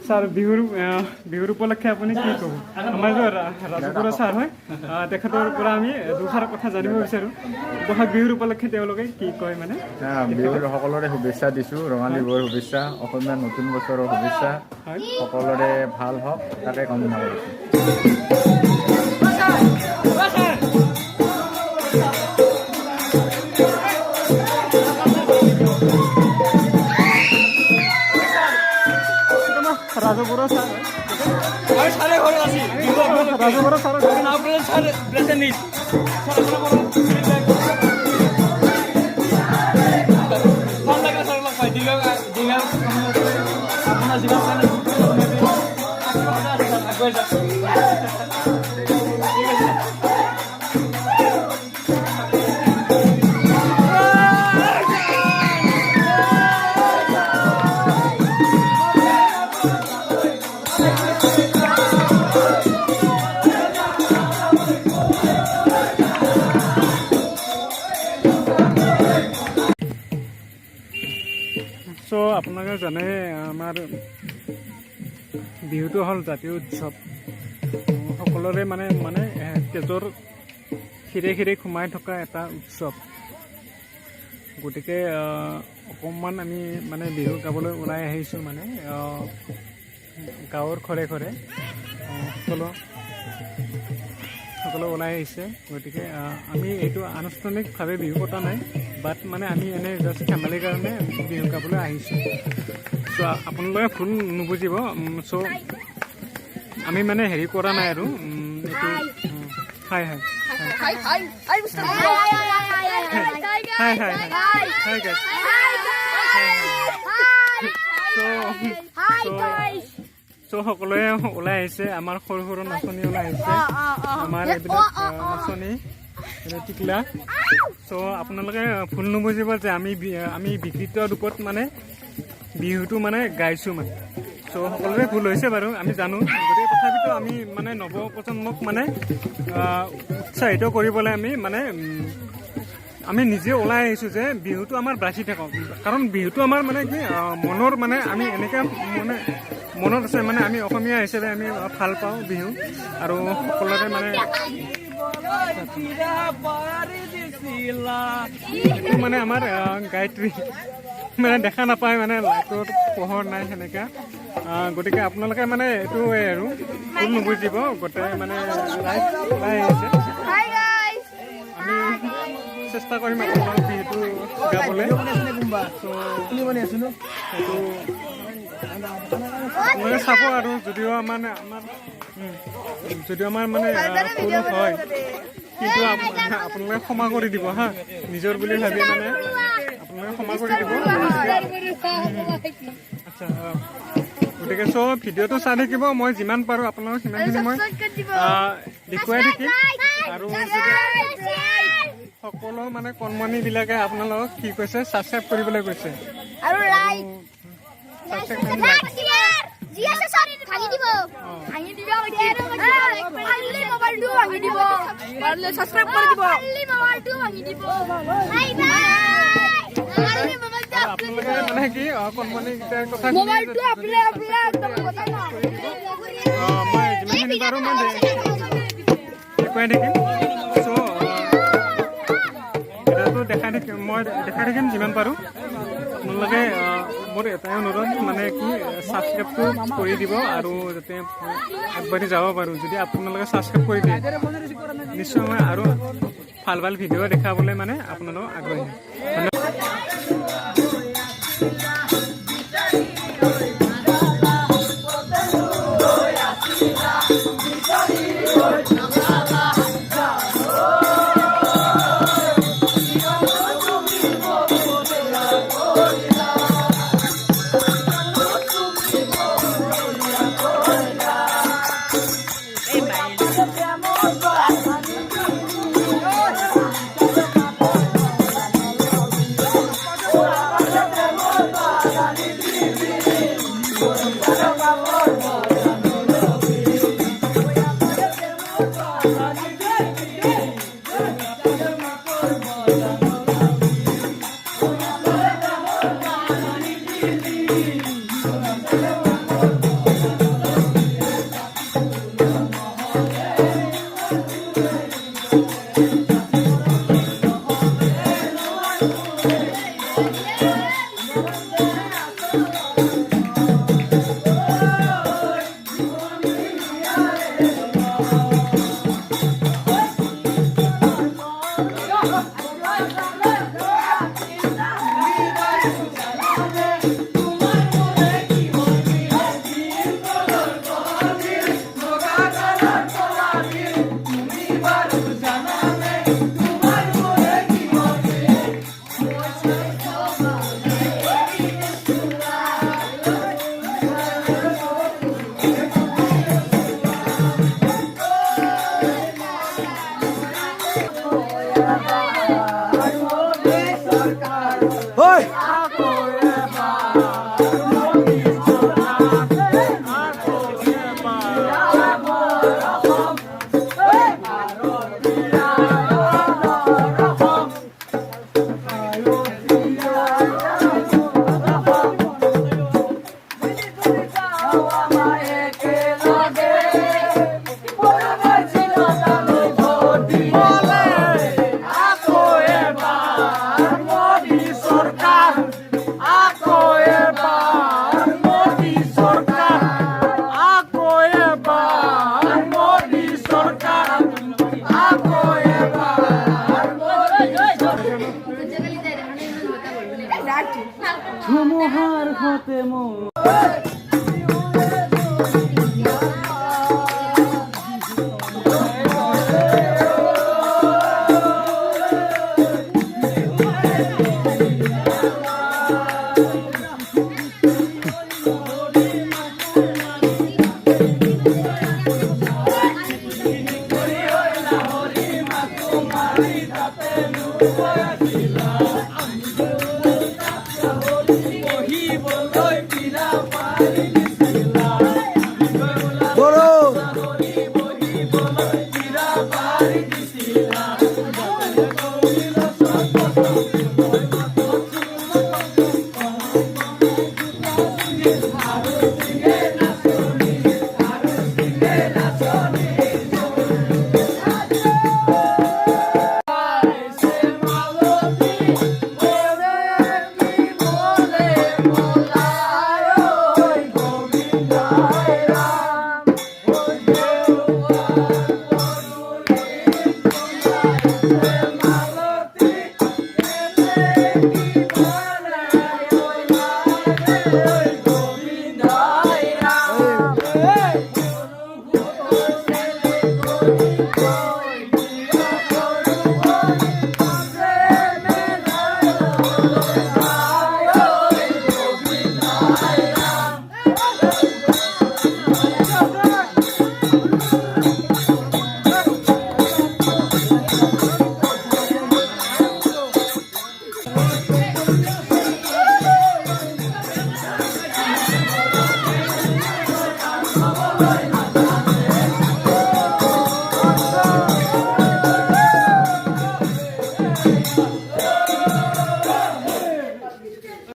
Sir বিহুৰ উপলক্ষে আপুনি কি ক'ব? আমাৰ যে ৰাজগুৰু ছাৰ হয়, তেখেতৰ পৰা আমি দুষাৰ কথা জানিব বিচাৰোঁ। বহাগ বিহুৰ উপলক্ষে তেওঁলোকে কি কয় মানে? বিহুৰ সকলোৰে শুভেচ্ছা দিছোঁ, ৰঙালী বিহুৰ শুভেচ্ছা, অসমীয়া নতুন বছৰৰ শুভেচ্ছা, সকলোৰে ভাল হওক তাকে কামনা কৰিছোঁ। রাজগুরু স্যার আমি সারে ঘরে আছি রাজগুরু স্যার আপনাদের স্যার প্রেজেন্ট নিন ভাল লাগে স্যার লগ পাই দিগা আপনার জীবন মানে আগুয়ে যা ঠিক আছে আপোনালোকে জানে আমাৰ বিহুটো হ'ল জাতীয় উৎসৱ। সকলোৰে মানে তেজৰ খিৰে খিৰে সোমাই থকা এটা উৎসৱ। গতিকে অকণমান আমি মানে বিহু গাবলৈ ওলাই আহিছোঁ, মানে গাঁৱৰ ঘৰে ঘৰে সকলো ওলাই আহিছে। গতিকে আমি এইটো আনুষ্ঠানিকভাৱে বিহু পতা নাই, বাট মানে আমি এনেই জাষ্ট ধেমালিৰ কাৰণে বিহু গাবলৈ আহিছোঁ। চ' আপোনালোকে ভুল নুবুজিব। চ' আমি মানে হেৰি কৰা নাই আৰু এইটো হাই হাই হাই হাই চ' সকলোৱে ওলাই আহিছে। আমাৰ সৰু সৰু নাচনী ওলাই আহিছে, আমাৰ এইবিলাক নাচনী টিকলা। চ' আপোনালোকে ভুল নুবুজিব যে আমি বিকৃত ৰূপত মানে বিহুটো মানে গাইছোঁ মানে। চ' সকলোৰে ভুল হৈছে বাৰু, আমি জানো। গতিকে তথাপিতো আমি মানে নৱপ্ৰজন্মক মানে উৎসাহিত কৰিবলৈ আমি নিজে ওলাই আহিছোঁ যে বিহুটো আমাৰ বাচি থাকক। কাৰণ বিহুটো আমাৰ মানে কি মনৰ মানে আমি এনেকৈ মানে মনত আছে, মানে আমি অসমীয়া হিচাপে আমি ভাল পাওঁ বিহু। আৰু সকলোৰে মানে এইটো মানে আমাৰ গায়ত্ৰী মানে দেখা নাপায়, মানে লাইটৰ পোহৰ নাই সেনেকা। গতিকে আপোনালোকে মানে এইটোৱে আৰু ভুল নুবুজিব। গোটেই মানে লাইট ওলাই আহিছে। আমি চেষ্টা কৰিম আপোনালোকক বিহুটো গাবলৈ। আপোনালোকে চাব আৰু যদিও মানে ভুল হয়, কিন্তু আপোনালোকে ক্ষমা কৰি দিব হা, নিজৰ বুলি ভাবি মানে আপোনালোকে ক্ষমা কৰি দিব। আচ্ছা, গতিকে চব ভিডিঅ'টো চাই থাকিব। মই যিমান পাৰোঁ আপোনালোকক সিমানখিনি মই দেখুৱাই থাকিম। আৰু সকলো মানে কণমানিবিলাকে আপোনালোকক কি কৈছে, ছাবস্ক্ৰাইব কৰিবলৈ কৈছে। আপোনালোকে মানে কি কণমানিকেইটাৰ কথা মই যিমানখিনি পাৰোঁ মই দেখুৱাই থাকিম। মই দেখাই থাকিম যিমান পাৰোঁ। আপোনালোকে মোৰ এটাই অনুৰোধ, মানে কি ছাবস্ক্ৰাইবটো কৰি দিব আৰু যাতে আগবাঢ়ি যাব পাৰোঁ। যদি আপোনালোকে ছাবস্ক্ৰাইব কৰি দিয়ে, নিশ্চয় মই আৰু ভাল ভাল ভিডিঅ' দেখাবলৈ মানে আপোনালোক আগ্ৰহী। ধুমুহাৰ হতে মন Bye.